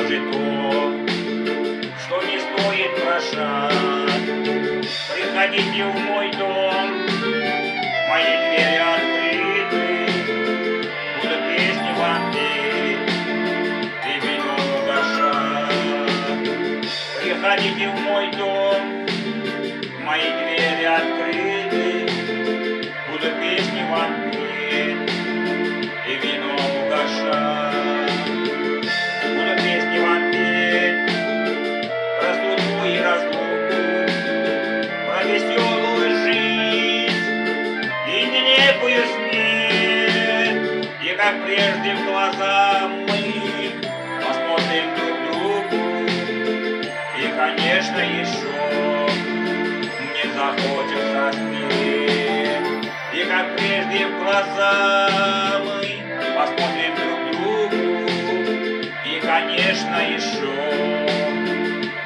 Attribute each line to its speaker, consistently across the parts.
Speaker 1: скажет то, что не стоит прощать. Приходите в мой дом, мои двери открыты, буду песни вам петь и вино угощать. Приходите в мой дом, мои двери открыты, буду песни вам петь и вино угощать. Буду песни вам петь про судьбу и разлуку, про веселую жизнь и нелепую смерть. И как прежде в глаза мы посмотрим друг другу, и, конечно, еще мне захочется спеть. И как прежде в глаза мы посмотрим друг другу, и, конечно, еще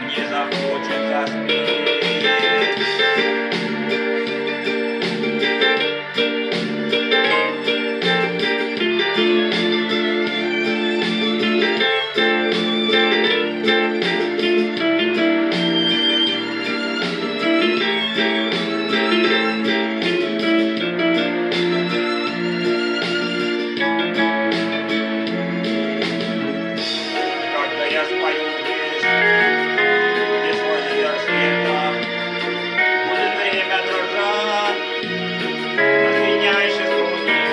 Speaker 1: мне захочется спеть. Я спою здесь, без озера света, будет время дрожать на звенящей струне,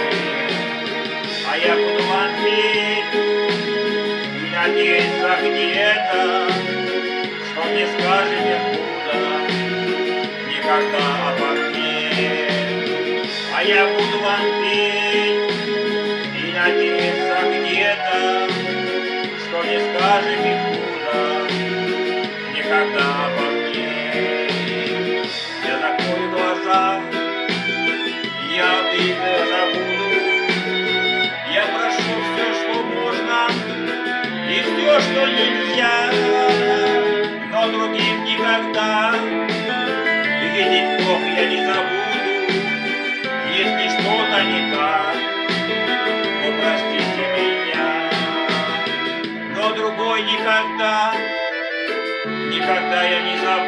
Speaker 1: а я буду вам петь и надеяться где-то, что не скажете худо никогда обо мне. А я буду вам петь и надеяться где-то, что не скажете худо никогда обо мне. Я закрою глаза, я обидное забуду, я прошу все, что можно, и все, что нельзя, но другим никогда видеть плохо я не забуду. Если что-то не так, то простите меня. Но другой никогда, никогда я не забуду.